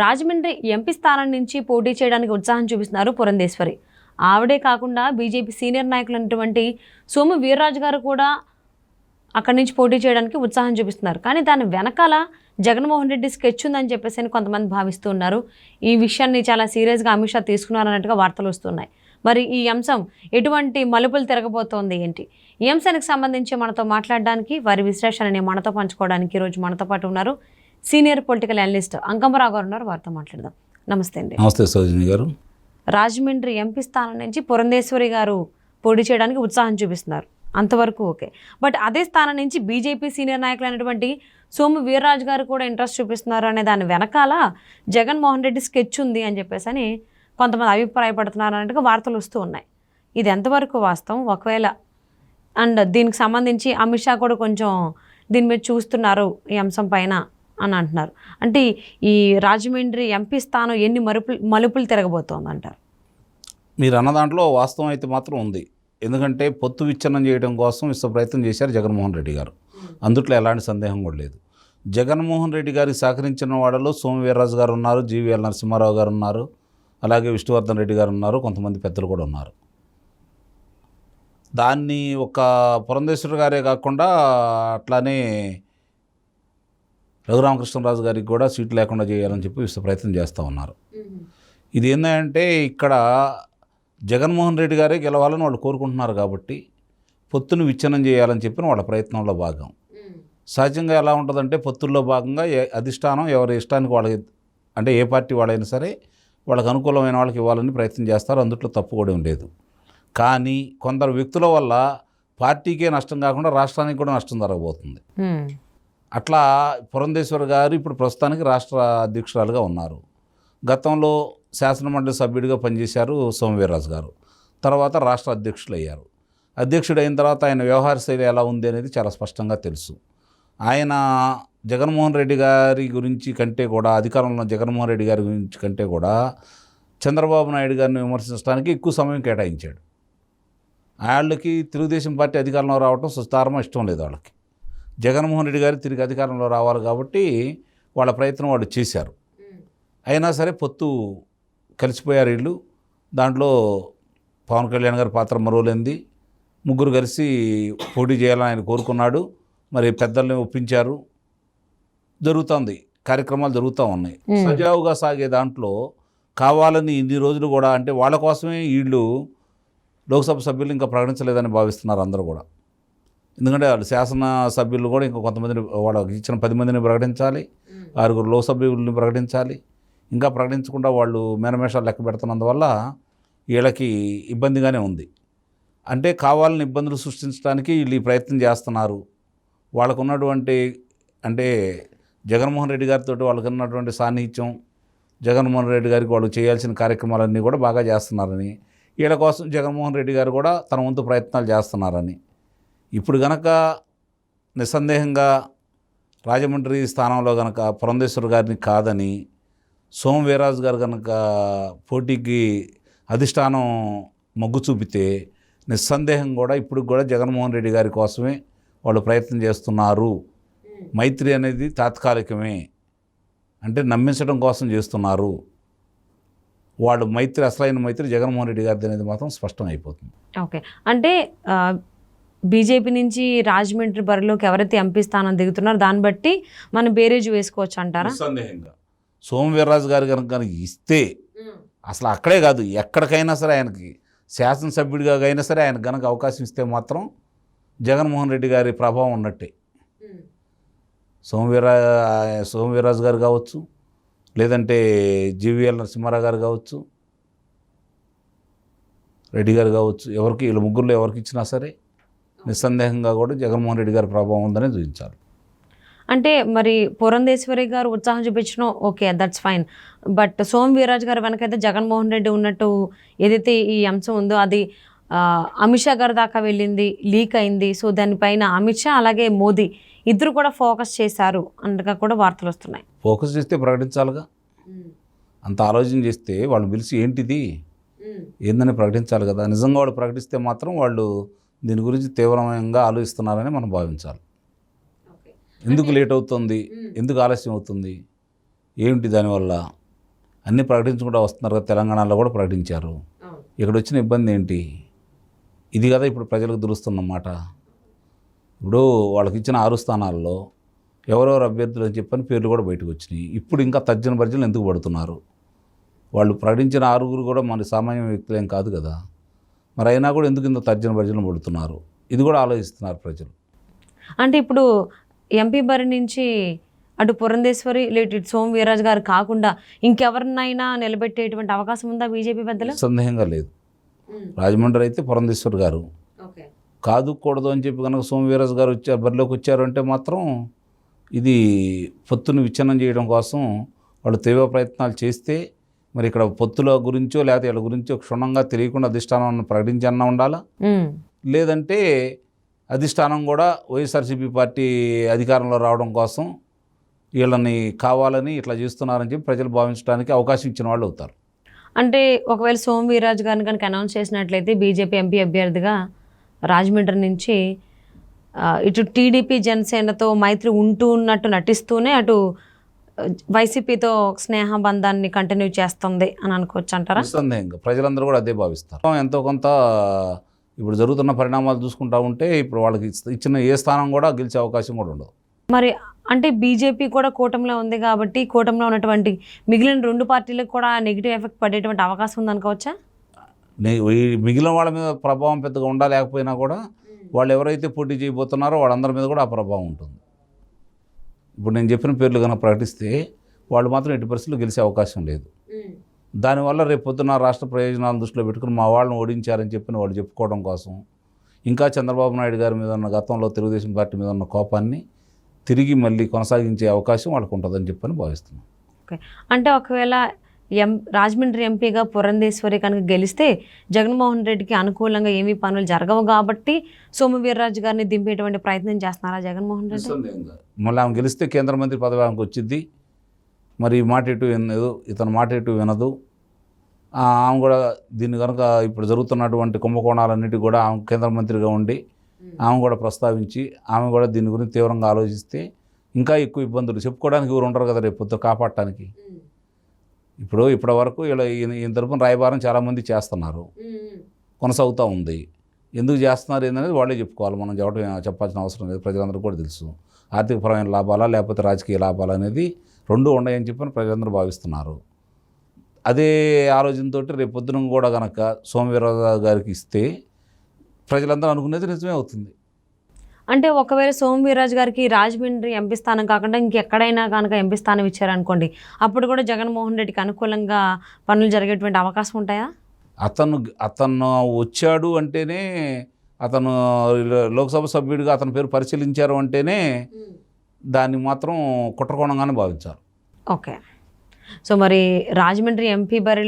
Rajahmundry MP స్థానం నుంచి పోటీ చేయడానికి ఉత్సాహం చూపిస్తున్నారు పురంధేశ్వరి. ఆవిడే కాకుండా బీజేపీ సీనియర్ నాయకులైనటువంటి సోము వీర్రాజు గారు కూడా అక్కడి నుంచి పోటీ చేయడానికి ఉత్సాహం చూపిస్తున్నారు. కానీ దాని వెనకాల జగన్మోహన్ రెడ్డి స్కెచ్ ఉందని చెప్పేసి అని కొంతమంది భావిస్తూ ఉన్నారు. ఈ విషయాన్ని చాలా సీరియస్గా అమిత్ షా తీసుకున్నారన్నట్టుగా వార్తలు వస్తున్నాయి. మరి ఈ అంశం ఎటువంటి మలుపులు తిరగబోతోంది ఏంటి? ఈ అంశానికి సంబంధించి మనతో మాట్లాడడానికి, వారి విశ్లేషణని మనతో పంచుకోవడానికి ఈరోజు మనతో పాటు ఉన్నారు సీనియర్ పొలిటికల్ అనలిస్ట్ అంకమరావు గారు ఉన్నారు. వారితో మాట్లాడదాం. నమస్తే అండి. నమస్తే సౌజన్య గారు. రాజమండ్రి ఎంపీ స్థానం నుంచి పురంధేశ్వరి గారు పోటీ చేయడానికి ఉత్సాహం చూపిస్తున్నారు, అంతవరకు ఓకే. బట్ అదే స్థానం నుంచి బీజేపీ సీనియర్ నాయకులు అయినటువంటి సోము వీర్రాజు గారు కూడా ఇంట్రెస్ట్ చూపిస్తున్నారు అనే దాని వెనకాల జగన్మోహన్ రెడ్డి స్కెచ్ ఉంది అని చెప్పేసి అని కొంతమంది అభిప్రాయపడుతున్నారు అన్నట్టుగా వార్తలు వస్తూ ఉన్నాయి. ఇది ఎంతవరకు వాస్తవం? ఒకవేళ అండ్ దీనికి సంబంధించి అమిత్ షా కూడా కొంచెం దీని మీద చూస్తున్నారు ఈ అంశం పైన అని అంటున్నారు. అంటే ఈ రాజమండ్రి ఎంపీ స్థానం ఎన్ని మలుపులు తిరగబోతోంది అంటారు? మీరు అన్న దాంట్లో వాస్తవం అయితే మాత్రం ఉంది. ఎందుకంటే పొత్తు విచ్ఛిన్నం చేయడం కోసం విశ్వ ప్రయత్నం చేశారు జగన్మోహన్ రెడ్డి గారు. అందుట్లో ఎలాంటి సందేహం కూడా లేదు. జగన్మోహన్ రెడ్డి గారికి సహకరించిన వాళ్ళలో సోము వీర్రాజు గారు ఉన్నారు, జీవీఎల్ నరసింహారావు గారు ఉన్నారు, అలాగే విష్ణువర్ధన్ రెడ్డి గారు ఉన్నారు, కొంతమంది పెద్దలు కూడా ఉన్నారు. దాన్ని ఒక పురంధేశ్వరి గారే కాకుండా అట్లానే రఘురామకృష్ణరాజు గారికి కూడా సీటు లేకుండా చేయాలని చెప్పి విశ్వ ప్రయత్నం చేస్తూ ఉన్నారు. ఇది ఏంటంటే ఇక్కడ జగన్మోహన్ రెడ్డి గారే గెలవాలని వాళ్ళు కోరుకుంటున్నారు కాబట్టి పొత్తును విచ్ఛిన్నం చేయాలని చెప్పిన వాళ్ళ ప్రయత్నంలో భాగం. సహజంగా ఎలా ఉంటుందంటే పొత్తుల్లో భాగంగా అధిష్టానం ఎవరి ఇష్టానికి వాళ్ళకి, అంటే ఏ పార్టీ వాళ్ళైనా సరే వాళ్ళకి అనుకూలమైన వాళ్ళకి ఇవ్వాలని ప్రయత్నం చేస్తారు. అందుట్లో తప్పు కూడా లేదు. కానీ కొందరు వ్యక్తుల వల్ల పార్టీకే నష్టం కాకుండా రాష్ట్రానికి కూడా నష్టం జరగబోతుంది. అట్లా పురంధేశ్వరి గారు ఇప్పుడు ప్రస్తుతానికి రాష్ట్ర అధ్యక్షురాలుగా ఉన్నారు. గతంలో శాసనమండలి సభ్యుడిగా పనిచేశారు సోము వీర్రాజు గారు. తర్వాత రాష్ట్ర అధ్యక్షులు అయ్యారు. అధ్యక్షుడు అయిన తర్వాత ఆయన వ్యవహార శైలి ఎలా ఉంది అనేది చాలా స్పష్టంగా తెలుసు. ఆయన జగన్మోహన్ రెడ్డి గారి గురించి కంటే కూడా, అధికారంలో జగన్మోహన్ రెడ్డి గారి గురించి కంటే కూడా చంద్రబాబు నాయుడు గారిని విమర్శించడానికి ఎక్కువ సమయం కేటాయించాడు. వాళ్ళకి తెలుగుదేశం పార్టీ అధికారంలో రావడం సుతారమో ఇష్టం లేదు వాళ్ళకి. జగన్మోహన్ రెడ్డి గారు తిరిగి అధికారంలో రావాలి కాబట్టి వాళ్ళ ప్రయత్నం వాళ్ళు చేశారు. అయినా సరే పొత్తు కలిసిపోయారు వీళ్ళు. దాంట్లో పవన్ కళ్యాణ్ గారి పాత్ర మరోలేంది. ముగ్గురు కలిసి పోటీ చేయాలని ఆయన కోరుకున్నాడు. మరి పెద్దల్ని ఒప్పించారు. జరుగుతుంది, కార్యక్రమాలు జరుగుతూ ఉన్నాయి. సజావుగా సాగే దాంట్లో కావాలని ఇన్ని రోజులు కూడా, అంటే వాళ్ళ కోసమే వీళ్ళు లోక్సభ సభ్యులు ఇంకా ప్రకటించలేదని భావిస్తున్నారు అందరూ కూడా. ఎందుకంటే వాళ్ళు శాసన సభ్యులు కూడా ఇంకా కొంతమందిని, వాళ్ళకి ఇచ్చిన 10 మందిని ప్రకటించాలి, 6 లోక్సభ్యుల్ని ప్రకటించాలి. ఇంకా ప్రకటించకుండా వాళ్ళు మేనమేషాలు లెక్క పెడుతున్నందువల్ల వీళ్ళకి ఇబ్బందిగానే ఉంది. అంటే కావాలని ఇబ్బందులు సృష్టించడానికి వీళ్ళు ఈ ప్రయత్నం చేస్తున్నారు. వాళ్ళకు ఉన్నటువంటి, అంటే జగన్మోహన్ రెడ్డి గారితో వాళ్ళకు ఉన్నటువంటి సాన్నిహిత్యం, జగన్మోహన్ రెడ్డి గారికి వాళ్ళు చేయాల్సిన కార్యక్రమాలన్నీ కూడా బాగా చేస్తున్నారని, వీళ్ళ కోసం జగన్మోహన్ రెడ్డి గారు కూడా తన వంతు ప్రయత్నాలు చేస్తున్నారని. ఇప్పుడు గనక నిస్సందేహంగా రాజమండ్రి స్థానంలో గనక పురంధేశ్వరి గారిని కాదని సోము వీర్రాజు గారు కనుక పోటీకి అధిష్టానం మొగ్గు చూపితే నిస్సందేహం కూడా ఇప్పుడు కూడా జగన్మోహన్ రెడ్డి గారి కోసమే వాళ్ళు ప్రయత్నం చేస్తున్నారు. మైత్రి అనేది తాత్కాలికమే, అంటే నమ్మించడం కోసం చేస్తున్నారు. వాళ్ళు మైత్రి, అసలైన మైత్రి జగన్మోహన్ రెడ్డి గారిది అనేది మాత్రం స్పష్టం అయిపోతుంది. ఓకే, అంటే బీజేపీ నుంచి రాజమండ్రి బరిలోకి ఎవరైతే ఎంపీ స్థానం దిగుతున్నారో దాన్ని బట్టి మనం బేరేజ్ వేసుకోవచ్చు అంటారా? నిస్సందేహంగా సోము వీర్రాజు గారు కనుక ఇస్తే అసలు అక్కడే కాదు, ఎక్కడికైనా సరే ఆయనకి శాసనసభ్యుడిగా అయినా సరే ఆయన కనుక అవకాశం ఇస్తే మాత్రం జగన్మోహన్ రెడ్డి గారి ప్రభావం ఉన్నట్టే. సోము వీర్రాజు గారు కావచ్చు, లేదంటే జీవీఎల్ నరసింహారావు గారు కావచ్చు, రెడ్డి గారు కావచ్చు, ఎవరికి వీళ్ళ ముగ్గురులో ఎవరికి ఇచ్చినా సరే నిస్సందేహంగా కూడా జగన్మోహన్ రెడ్డి గారి ప్రభావం ఉందనే చూపించాలి. అంటే మరి పురంధేశ్వరి గారు ఉత్సాహం చూపించడం okay, that's fine. But Somu Veerraju గారు వెనకైతే జగన్మోహన్ రెడ్డి ఉన్నట్టు ఏదైతే ఈ అంశం ఉందో అది అమిత్ షా గారి దాకా వెళ్ళింది, లీక్ అయింది. సో దానిపైన అమిత్ షా అలాగే మోదీ ఇద్దరు కూడా ఫోకస్ చేశారు అన్నట్టుగా కూడా వార్తలు వస్తున్నాయి. ఫోకస్ చేస్తే ప్రకటించాలిగా. అంత ఆలోచన చేస్తే వాళ్ళు పిలిచి ఏంటిది ఏందని ప్రకటించాలి కదా. నిజంగా వాళ్ళు ప్రకటిస్తే మాత్రం వాళ్ళు దీని గురించి తీవ్రంగా ఆలోచిస్తున్నారని మనం భావించాలి. ఎందుకు లేట్ అవుతుంది, ఎందుకు ఆలస్యం అవుతుంది, ఏమిటి దానివల్ల అన్నీ ప్రకటించుకుంటూ వస్తున్నారు కదా, తెలంగాణలో కూడా ప్రకటించారు. ఇక్కడ వచ్చిన ఇబ్బంది ఏంటి? ఇది కదా ఇప్పుడు ప్రజలకు తెలుస్తున్నమాట. ఇప్పుడు వాళ్ళకి ఇచ్చిన 6 స్థానాల్లో ఎవరెవరు అభ్యర్థులు అని చెప్పని పేర్లు కూడా బయటకు వచ్చినాయి. ఇప్పుడు ఇంకా తర్జన భర్జనలు ఎందుకు పడుతున్నారు? వాళ్ళు ప్రకటించిన 6 కూడా మన సామాన్య వ్యక్తులేం కాదు కదా, మరి అయినా కూడా ఎందుకు ఇంత తర్జన భర్జనలు పడుతున్నారు? ఇది కూడా ఆలోచిస్తున్నారు ప్రజలు. అంటే ఇప్పుడు ఎంపీ బరి నుంచి అటు పురంధేశ్వరి లేటు ఇటు సోము వీర్రాజు గారు కాకుండా ఇంకెవరినైనా నిలబెట్టేటువంటి అవకాశం ఉందా బీజేపీ పెద్దలు? సందేహంగా లేదు. రాజమండ్రి అయితే పురంధేశ్వర్ గారు, కాదుకూడదు అని చెప్పి కనుక సోము వీర్రాజు గారు బరిలోకి వచ్చారు అంటే మాత్రం ఇది పొత్తును విచ్ఛిన్నం చేయడం కోసం వాళ్ళు తీవ్ర ప్రయత్నాలు చేస్తే, మరి ఇక్కడ పొత్తుల గురించో లేకపోతే వీళ్ళ గురించో క్షుణ్ణంగా తెలియకుండా అధిష్టానం ప్రకటించన్నా ఉండాలా, లేదంటే అధిష్టానం కూడా వైఎస్ఆర్సీపీ పార్టీ అధికారంలో రావడం కోసం వీళ్ళని కావాలని ఇట్లా చేస్తున్నారని చెప్పి ప్రజలు భావించడానికి అవకాశం ఇచ్చిన వాళ్ళు అవుతారు. అంటే ఒకవేళ సోము వీర్రాజు గారిని కనుక అనౌన్స్ చేసినట్లయితే బీజేపీ ఎంపీ అభ్యర్థిగా రాజమండ్రి నుంచి ఇటు టీడీపీ జనసేనతో మైత్రి ఉన్నట్టు నటిస్తూనే అటు వైసీపీతో స్నేహ బంధాన్ని కంటిన్యూ చేస్తుంది అని అనుకోవచ్చు అంటారా? నిస్సందేహంగా ప్రజలందరూ కూడా అదే భావిస్తారు. ఎంతో కొంత ఇప్పుడు జరుగుతున్న పరిణామాలు చూసుకుంటా ఉంటే ఇప్పుడు వాళ్ళకి ఇచ్చిన ఏ స్థానం కూడా గెలిచే అవకాశం కూడా ఉండదు. మరి అంటే బీజేపీ కూడా కూటమిలో ఉంది కాబట్టి కూటమిలో ఉన్నటువంటి మిగిలిన 2 పార్టీలకు కూడా నెగిటివ్ ఎఫెక్ట్ పడేటువంటి అవకాశం ఉందనుకోవచ్చా? మిగిలిన వాళ్ళ మీద ప్రభావం పెద్దగా ఉండలేకపోయినా కూడా వాళ్ళు ఎవరైతే పోటీ చేయబోతున్నారో వాళ్ళందరి మీద కూడా ఆ ప్రభావం ఉంటుంది. ఇప్పుడు నేను చెప్పిన పేర్లు కనుక ప్రకటిస్తే వాళ్ళు మాత్రం ఎట్టి పరిస్థితుల్లో గెలిచే అవకాశం లేదు. దానివల్ల రేపు పొద్దున్న రాష్ట్ర ప్రయోజనాలను దృష్టిలో పెట్టుకుని మా వాళ్ళని ఓడించారని చెప్పి వాళ్ళు చెప్పుకోవడం కోసం ఇంకా చంద్రబాబు నాయుడు గారి మీద ఉన్న గతంలో తెలుగుదేశం పార్టీ మీద ఉన్న కోపాన్ని తిరిగి కొనసాగించే అవకాశం వాళ్ళకు ఉంటుందని చెప్పని భావిస్తున్నాం. ఓకే, అంటే ఒకవేళ రాజమండ్రి ఎంపీగా పురంధేశ్వరి కనుక గెలిస్తే జగన్మోహన్ రెడ్డికి అనుకూలంగా ఏమీ పనులు జరగవు కాబట్టి సోము వీర్రాజు గారిని దింపేటువంటి ప్రయత్నం చేస్తున్నారా జగన్మోహన్ రెడ్డి? మళ్ళీ ఆమె గెలిస్తే కేంద్ర మంత్రి పదవి ఆమెకు వచ్చింది. మరి మాట ఎటు వినదు, ఇతను మాట ఎటు వినదు. ఆమె కూడా దీన్ని కనుక ఇప్పుడు జరుగుతున్నటువంటి కుంభకోణాలన్నిటి కూడా ఆమె కేంద్ర మంత్రిగా ఉండి ఆమె కూడా ప్రస్తావించి ఆమె కూడా దీని గురించి తీవ్రంగా ఆలోచిస్తే ఇంకా ఎక్కువ ఇబ్బందులు చెప్పుకోవడానికి ఎవరు ఉండరు కదా రేపు పొద్దు కాపాడటానికి. ఇప్పటి వరకు ఈయన తరపున రాయబారం చాలామంది చేస్తున్నారు, కొనసాగుతూ ఉంది. ఎందుకు చేస్తున్నారు ఏంటనేది వాళ్ళే చెప్పుకోవాలి, మనం చెప్పాల్సిన అవసరం లేదు. ప్రజలందరూ కూడా తెలుసు ఆర్థికపరమైన లాభాలా లేకపోతే రాజకీయ లాభాలా అనేది 2 ఉన్నాయని చెప్పని ప్రజలందరూ భావిస్తున్నారు. అదే ఆలోచనతో రేపు పొద్దున కూడా కనుక సోము వీర్రాజు గారికి ఇస్తే ప్రజలందరూ అనుకునేది నిజమే అవుతుంది. అంటే ఒకవేళ సోము వీర్రాజు గారికి రాజమండ్రి ఎంపీ స్థానం కాకుండా ఇంకెక్కడైనా కనుక ఎంపీ స్థానం ఇచ్చారనుకోండి, అప్పుడు కూడా జగన్మోహన్ రెడ్డికి అనుకూలంగా పనులు జరిగేటువంటి అవకాశం ఉంటాయా? అతను వచ్చాడు అంటేనే, అతను లోక్సభ సభ్యుడిగా అతని పేరు పరిశీలించారు అంటేనే దాన్ని మాత్రం కుట్రకోణంగానే భావించారు. ఓకే, సో మరి రాజమండ్రి ఎంపీ బరి